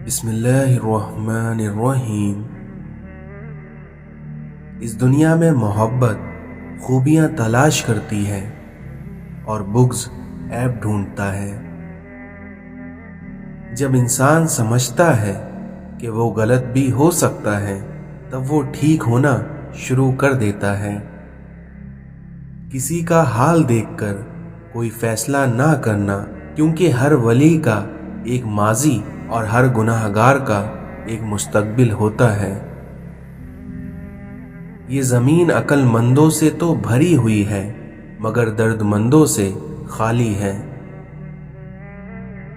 بسم اللہ الرحمن الرحیم۔ اس دنیا میں محبت خوبیاں تلاش کرتی ہے اور بغض عیب ڈھونڈتا ہے۔ جب انسان سمجھتا ہے کہ وہ غلط بھی ہو سکتا ہے تب وہ ٹھیک ہونا شروع کر دیتا ہے۔ کسی کا حال دیکھ کر کوئی فیصلہ نہ کرنا، کیونکہ ہر ولی کا ایک ماضی اور ہر گناہ گار کا ایک مستقبل ہوتا ہے۔ یہ زمین عقل مندوں سے تو بھری ہوئی ہے مگر درد مندوں سے خالی ہے۔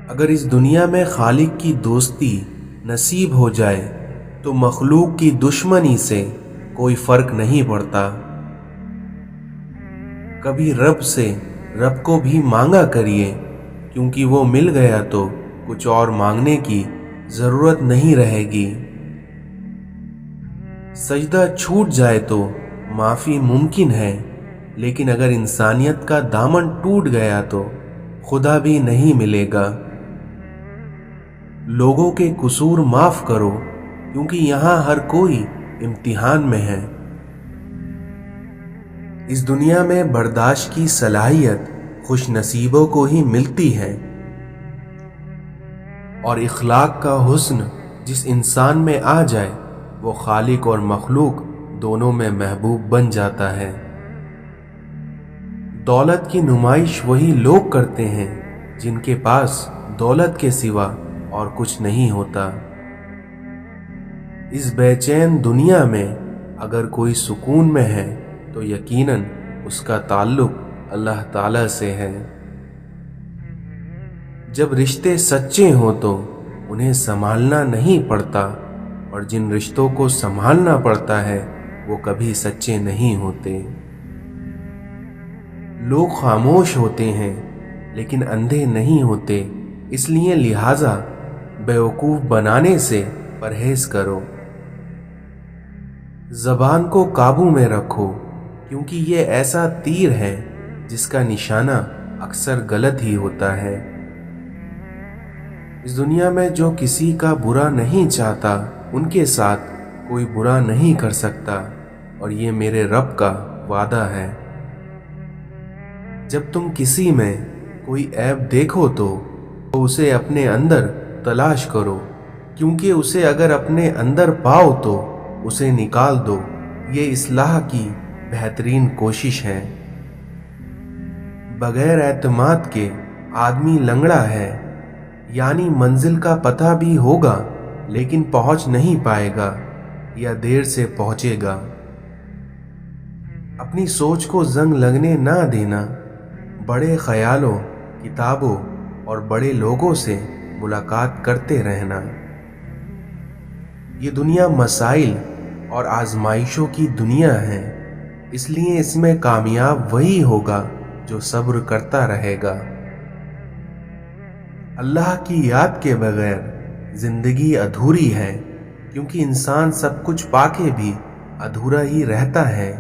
اگر اس دنیا میں خالق کی دوستی نصیب ہو جائے تو مخلوق کی دشمنی سے کوئی فرق نہیں پڑتا۔ کبھی رب سے رب کو بھی مانگا کریے، کیونکہ وہ مل گیا تو کچھ اور مانگنے کی ضرورت نہیں رہے گی۔ سجدہ چھوٹ جائے تو معافی ممکن ہے، لیکن اگر انسانیت کا دامن ٹوٹ گیا تو خدا بھی نہیں ملے گا۔ لوگوں کے قصور معاف کرو، کیونکہ یہاں ہر کوئی امتحان میں ہے۔ اس دنیا میں برداشت کی صلاحیت خوش نصیبوں کو ہی ملتی ہے، اور اخلاق کا حسن جس انسان میں آ جائے وہ خالق اور مخلوق دونوں میں محبوب بن جاتا ہے۔ دولت کی نمائش وہی لوگ کرتے ہیں جن کے پاس دولت کے سوا اور کچھ نہیں ہوتا۔ اس بے چین دنیا میں اگر کوئی سکون میں ہے تو یقیناً اس کا تعلق اللہ تعالی سے ہے۔ جب رشتے سچے ہوں تو انہیں سنبھالنا نہیں پڑتا، اور جن رشتوں کو سنبھالنا پڑتا ہے وہ کبھی سچے نہیں ہوتے۔ لوگ خاموش ہوتے ہیں لیکن اندھے نہیں ہوتے، اس لیے لہٰذا بیوقوف بنانے سے پرہیز کرو۔ زبان کو قابو میں رکھو، کیونکہ یہ ایسا تیر ہے جس کا نشانہ اکثر غلط ہی ہوتا ہے۔ اس دنیا میں جو کسی کا برا نہیں چاہتا ان کے ساتھ کوئی برا نہیں کر سکتا، اور یہ میرے رب کا وعدہ ہے۔ جب تم کسی میں کوئی عیب دیکھو تو اسے اپنے اندر تلاش کرو، کیونکہ اسے اگر اپنے اندر پاؤ تو اسے نکال دو۔ یہ اصلاح کی بہترین کوشش ہے۔ بغیر اعتماد کے آدمی لنگڑا ہے، یعنی منزل کا پتہ بھی ہوگا لیکن پہنچ نہیں پائے گا یا دیر سے پہنچے گا۔ اپنی سوچ کو زنگ لگنے نہ دینا، بڑے خیالوں، کتابوں اور بڑے لوگوں سے ملاقات کرتے رہنا۔ یہ دنیا مسائل اور آزمائشوں کی دنیا ہے، اس لیے اس میں کامیاب وہی ہوگا جو صبر کرتا رہے گا۔ اللہ کی یاد کے بغیر زندگی ادھوری ہے، کیونکہ انسان سب کچھ پا کے بھی ادھورا ہی رہتا ہے،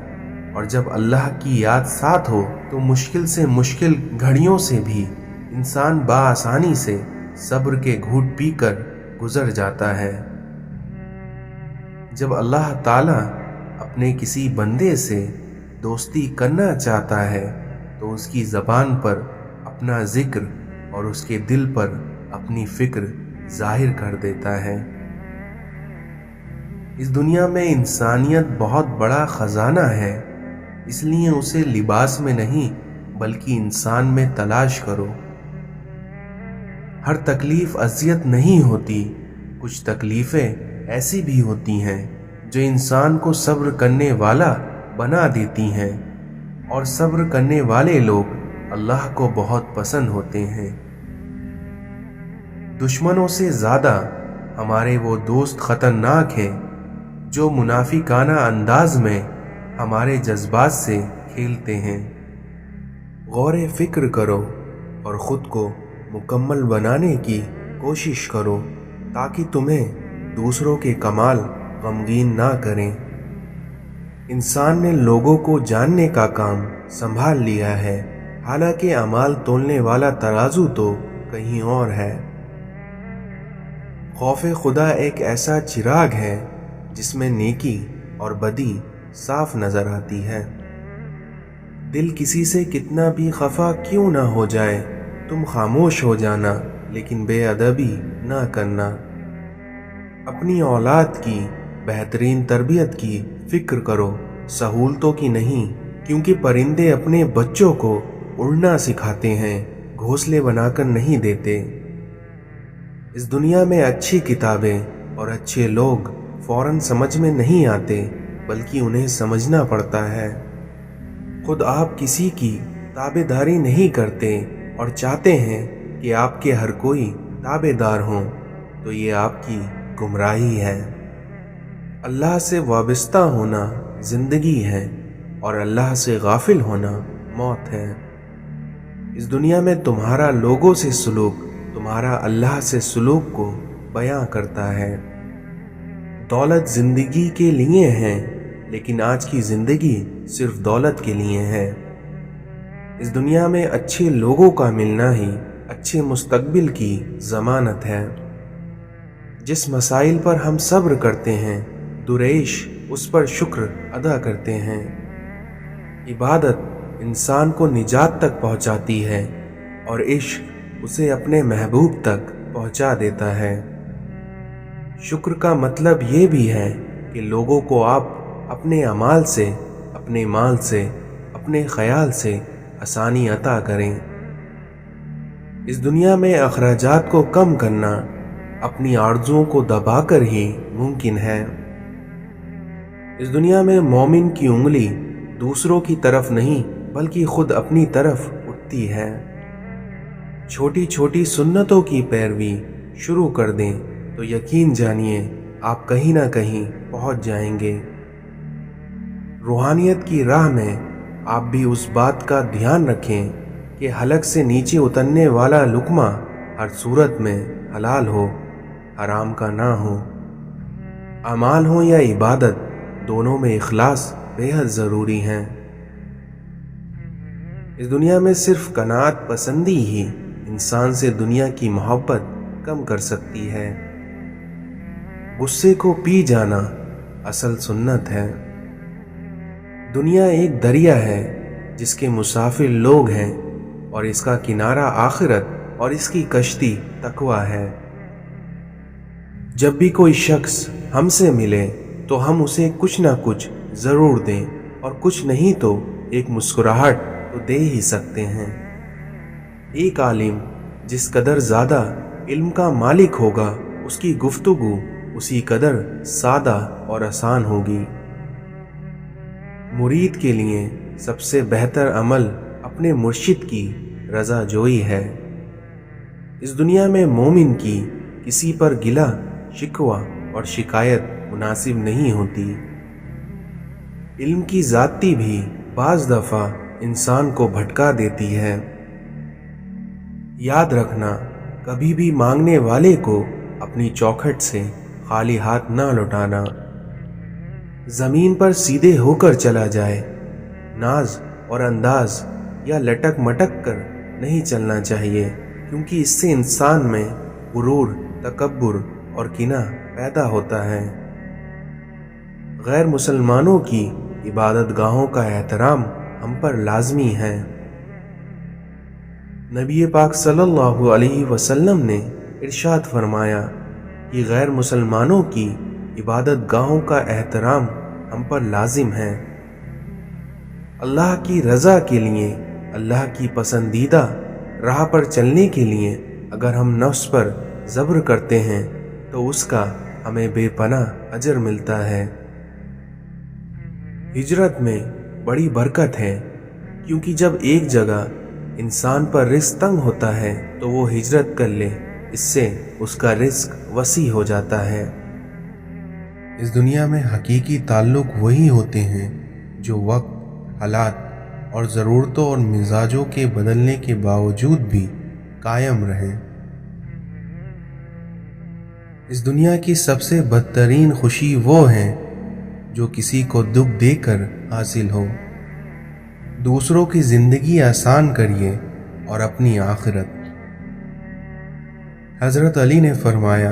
اور جب اللہ کی یاد ساتھ ہو تو مشکل سے مشکل گھڑیوں سے بھی انسان بآسانی سے صبر کے گھونٹ پی کر گزر جاتا ہے۔ جب اللہ تعالیٰ اپنے کسی بندے سے دوستی کرنا چاہتا ہے تو اس کی زبان پر اپنا ذکر اور اس کے دل پر اپنی فکر ظاہر کر دیتا ہے۔ اس دنیا میں انسانیت بہت بڑا خزانہ ہے، اس لیے اسے لباس میں نہیں بلکہ انسان میں تلاش کرو۔ ہر تکلیف اذیت نہیں ہوتی، کچھ تکلیفیں ایسی بھی ہوتی ہیں جو انسان کو صبر کرنے والا بنا دیتی ہیں، اور صبر کرنے والے لوگ اللہ کو بہت پسند ہوتے ہیں۔ دشمنوں سے زیادہ ہمارے وہ دوست خطرناک ہیں جو منافقانہ انداز میں ہمارے جذبات سے کھیلتے ہیں۔ غور فکر کرو اور خود کو مکمل بنانے کی کوشش کرو، تاکہ تمہیں دوسروں کے کمال غمگین نہ کریں۔ انسان نے لوگوں کو جاننے کا کام سنبھال لیا ہے، حالانکہ اعمال تولنے والا ترازو تو کہیں اور ہے۔ خوف خدا ایک ایسا چراغ ہے جس میں نیکی اور بدی صاف نظر آتی ہے۔ دل کسی سے کتنا بھی خفا کیوں نہ ہو جائے، تم خاموش ہو جانا لیکن بے ادبی نہ کرنا۔ اپنی اولاد کی بہترین تربیت کی فکر کرو، سہولتوں کی نہیں، کیونکہ پرندے اپنے بچوں کو اڑنا سکھاتے ہیں، گھونسلے بنا کر نہیں دیتے۔ اس دنیا میں اچھی کتابیں اور اچھے لوگ فوراً سمجھ میں نہیں آتے، بلکہ انہیں سمجھنا پڑتا ہے۔ خود آپ کسی کی تابع داری نہیں کرتے اور چاہتے ہیں کہ آپ کے ہر کوئی تابع دار ہوں، تو یہ آپ کی گمراہی ہے۔ اللہ سے وابستہ ہونا زندگی ہے اور اللہ سے غافل ہونا موت ہے۔ اس دنیا میں تمہارا لوگوں سے سلوک تمہارا اللہ سے سلوک کو بیان کرتا ہے۔ دولت زندگی کے لیے ہے، لیکن آج کی زندگی صرف دولت کے لیے ہے۔ اس دنیا میں اچھے لوگوں کا ملنا ہی اچھے مستقبل کی ضمانت ہے۔ جس مسائل پر ہم صبر کرتے ہیں، دریش اس پر شکر ادا کرتے ہیں۔ عبادت انسان کو نجات تک پہنچاتی ہے اور عشق اسے اپنے محبوب تک پہنچا دیتا ہے۔ شکر کا مطلب یہ بھی ہے کہ لوگوں کو آپ اپنے اعمال سے، اپنے مال سے، اپنے خیال سے آسانی عطا کریں۔ اس دنیا میں اخراجات کو کم کرنا اپنی آرزوؤں کو دبا کر ہی ممکن ہے۔ اس دنیا میں مومن کی انگلی دوسروں کی طرف نہیں بلکہ خود اپنی طرف اٹھتی ہے۔ چھوٹی چھوٹی سنتوں کی پیروی شروع کر دیں تو یقین جانیے آپ کہیں نہ کہیں پہنچ جائیں گے۔ روحانیت کی راہ میں آپ بھی اس بات کا دھیان رکھیں کہ حلق سے نیچے اترنے والا لقمہ ہر صورت میں حلال ہو، حرام کا نہ ہو۔ اعمال ہوں یا عبادت، دونوں میں اخلاص بے حد ضروری ہے۔ اس دنیا میں صرف قناعت پسندی ہی انسان سے دنیا کی محبت کم کر سکتی ہے۔ غصے کو پی جانا اصل سنت ہے۔ دنیا ایک دریا ہے جس کے مسافر لوگ ہیں اور اس کا کنارہ آخرت اور اس کی کشتی تقوی ہے۔ جب بھی کوئی شخص ہم سے ملے تو ہم اسے کچھ نہ کچھ ضرور دیں، اور کچھ نہیں تو ایک مسکراہٹ تو دے ہی سکتے ہیں۔ ایک عالم جس قدر زیادہ علم کا مالک ہوگا، اس کی گفتگو اسی قدر سادہ اور آسان ہوگی۔ مرید کے لیے سب سے بہتر عمل اپنے مرشد کی رضا جوئی ہے۔ اس دنیا میں مومن کی کسی پر گلہ شکوہ اور شکایت مناسب نہیں ہوتی۔ علم کی زیادتی بھی بعض دفعہ انسان کو بھٹکا دیتی ہے۔ یاد رکھنا، کبھی بھی مانگنے والے کو اپنی چوکھٹ سے خالی ہاتھ نہ لوٹانا۔ زمین پر سیدھے ہو کر چلا جائے، ناز اور انداز یا لٹک مٹک کر نہیں چلنا چاہیے، کیونکہ اس سے انسان میں غرور، تکبر اور کینہ پیدا ہوتا ہے۔ غیر مسلمانوں کی عبادت گاہوں کا احترام ہم پر لازمی ہے۔ نبی پاک صلی اللہ علیہ وسلم نے ارشاد فرمایا کہ غیر مسلمانوں کی عبادت گاہوں کا احترام ہم پر لازم ہے۔ اللہ کی رضا کے لیے، اللہ کی پسندیدہ راہ پر چلنے کے لیے اگر ہم نفس پر صبر کرتے ہیں تو اس کا ہمیں بے پناہ اجر ملتا ہے۔ ہجرت میں بڑی برکت ہے، کیونکہ جب ایک جگہ انسان پر رزق تنگ ہوتا ہے تو وہ ہجرت کر لے، اس سے اس کا رزق وسیع ہو جاتا ہے۔ اس دنیا میں حقیقی تعلق وہی ہوتے ہیں جو وقت، حالات اور ضرورتوں اور مزاجوں کے بدلنے کے باوجود بھی قائم رہیں۔ اس دنیا کی سب سے بدترین خوشی وہ ہے جو کسی کو دکھ دے کر حاصل ہو۔ دوسروں کی زندگی آسان کریے اور اپنی آخرت۔ حضرت علی نے فرمایا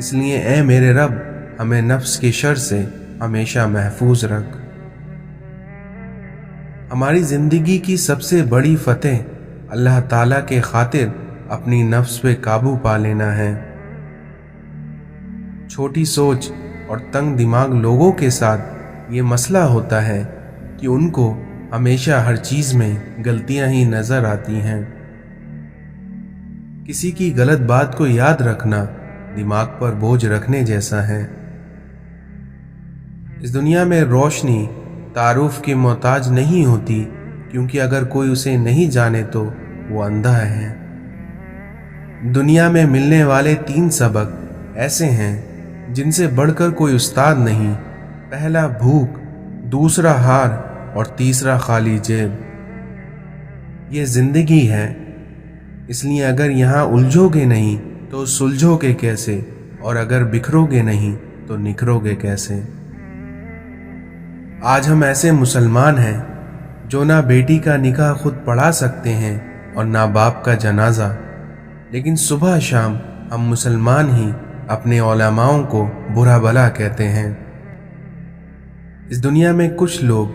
اس لیے اے میرے رب ہمیں نفس کے شر سے ہمیشہ محفوظ رکھ۔ ہماری زندگی کی سب سے بڑی فتح اللہ تعالیٰ کے خاطر اپنی نفس پہ قابو پا لینا ہے۔ چھوٹی سوچ اور تنگ دماغ لوگوں کے ساتھ یہ مسئلہ ہوتا ہے کہ ان کو ہمیشہ ہر چیز میں غلطیاں ہی نظر آتی ہیں۔ کسی کی غلط بات کو یاد رکھنا دماغ پر بوجھ رکھنے جیسا ہے۔ اس دنیا میں روشنی تعارف کی محتاج نہیں ہوتی، کیونکہ اگر کوئی اسے نہیں جانے تو وہ اندھا ہے۔ دنیا میں ملنے والے 3 سبق ایسے ہیں جن سے بڑھ کر کوئی استاد نہیں۔ پہلا بھوک، دوسرا ہار اور تیسرا خالی جیب۔ یہ زندگی ہے، اس لیے اگر یہاں الجھو گے نہیں تو سلجھو گے کیسے، اور اگر بکھرو گے نہیں تو نکھرو گے کیسے۔ آج ہم ایسے مسلمان ہیں جو نہ بیٹی کا نکاح خود پڑھا سکتے ہیں اور نہ باپ کا جنازہ، لیکن صبح شام ہم مسلمان ہی اپنے علماؤں کو برا بھلا کہتے ہیں۔ اس دنیا میں کچھ لوگ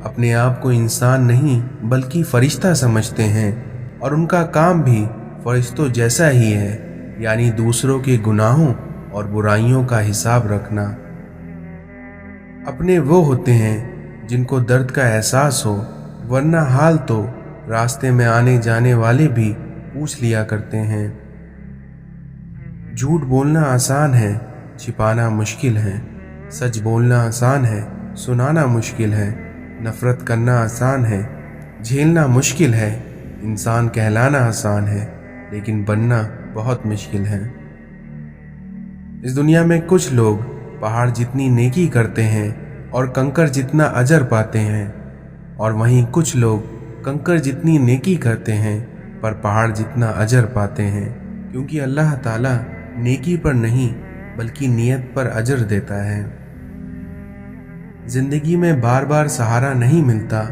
اپنے آپ کو انسان نہیں بلکہ فرشتہ سمجھتے ہیں، اور ان کا کام بھی فرشتوں جیسا ہی ہے، یعنی دوسروں کے گناہوں اور برائیوں کا حساب رکھنا۔ اپنے وہ ہوتے ہیں جن کو درد کا احساس ہو، ورنہ حال تو راستے میں آنے جانے والے بھی پوچھ لیا کرتے ہیں۔ جھوٹ بولنا آسان ہے، چھپانا مشکل ہے۔ سچ بولنا آسان ہے، سنانا مشکل ہے۔ نفرت کرنا آسان ہے، جھیلنا مشکل ہے۔ انسان کہلانا آسان ہے، لیکن بننا بہت مشکل ہے۔ اس دنیا میں کچھ لوگ پہاڑ جتنی نیکی کرتے ہیں اور کنکر جتنا اجر پاتے ہیں، اور وہیں کچھ لوگ کنکر جتنی نیکی کرتے ہیں پر پہاڑ جتنا اجر پاتے ہیں، کیونکہ اللہ تعالیٰ نیکی پر نہیں بلکہ نیت پر اجر دیتا ہے۔ زندگی میں بار بار سہارا نہیں ملتا،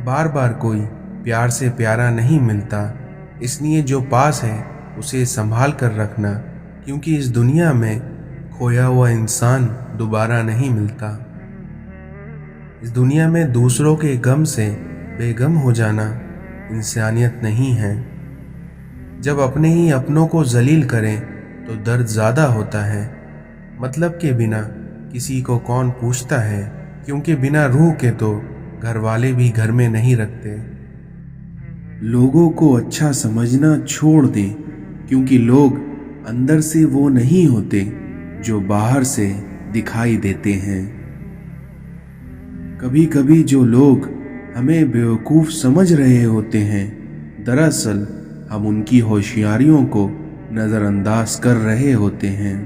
بار بار کوئی پیار سے پیارا نہیں ملتا، اس لیے جو پاس ہے اسے سنبھال کر رکھنا، کیونکہ اس دنیا میں کھویا ہوا انسان دوبارہ نہیں ملتا۔ اس دنیا میں دوسروں کے غم سے بے غم ہو جانا انسانیت نہیں ہے۔ جب اپنے ہی اپنوں کو ذلیل کریں تو درد زیادہ ہوتا ہے۔ مطلب کے بنا کسی کو کون پوچھتا ہے، کیونکہ بنا روح کے تو گھر والے بھی گھر میں نہیں رکھتے۔ لوگوں کو اچھا سمجھنا چھوڑ دیں، کیونکہ لوگ اندر سے وہ نہیں ہوتے جو باہر سے دکھائی دیتے ہیں۔ کبھی کبھی جو لوگ ہمیں بیوقوف سمجھ رہے ہوتے ہیں، دراصل ہم ان کی ہوشیاریوں کو نظر انداز کر رہے ہوتے ہیں۔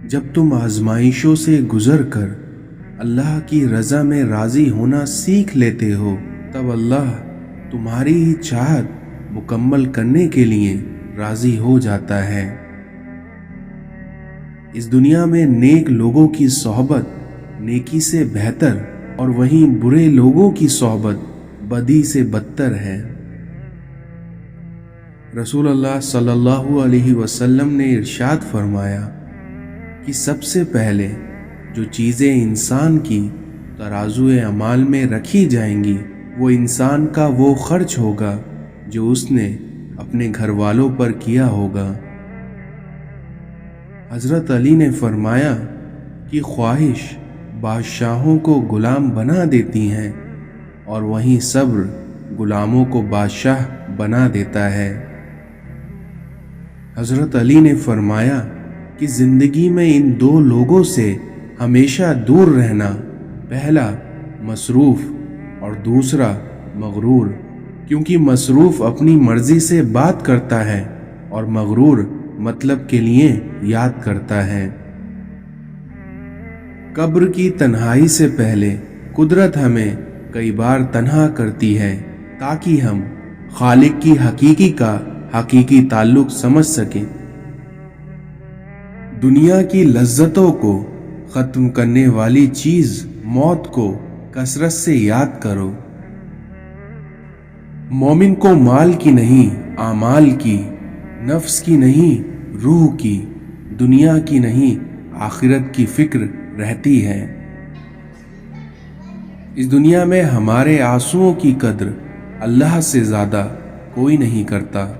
جب تم آزمائشوں سے گزر کر اللہ کی رضا میں راضی ہونا سیکھ لیتے ہو، تب اللہ تمہاری ہی چاہت مکمل کرنے کے لیے راضی ہو جاتا ہے۔ اس دنیا میں نیک لوگوں کی صحبت نیکی سے بہتر، اور وہیں برے لوگوں کی صحبت بدی سے بدتر ہے۔ رسول اللہ صلی اللہ علیہ وسلم نے ارشاد فرمایا کہ سب سے پہلے جو چیزیں انسان کی ترازو اعمال میں رکھی جائیں گی، وہ انسان کا وہ خرچ ہوگا جو اس نے اپنے گھر والوں پر کیا ہوگا۔ حضرت علی نے فرمایا کہ خواہش بادشاہوں کو غلام بنا دیتی ہیں، اور وہیں صبر غلاموں کو بادشاہ بنا دیتا ہے۔ حضرت علی نے فرمایا کہ زندگی میں ان 2 لوگوں سے ہمیشہ دور رہنا، پہلا مصروف اور دوسرا مغرور، کیونکہ مصروف اپنی مرضی سے بات کرتا ہے اور مغرور مطلب کے لیے یاد کرتا ہے۔ قبر کی تنہائی سے پہلے قدرت ہمیں کئی بار تنہا کرتی ہے تاکہ ہم خالق کی حقیقی تعلق سمجھ سکیں۔ دنیا کی لذتوں کو ختم کرنے والی چیز موت کو کثرت سے یاد کرو۔ مومن کو مال کی نہیں اعمال کی، نفس کی نہیں روح کی، دنیا کی نہیں آخرت کی فکر رہتی ہے۔ اس دنیا میں ہمارے آنسوؤں کی قدر اللہ سے زیادہ کوئی نہیں کرتا۔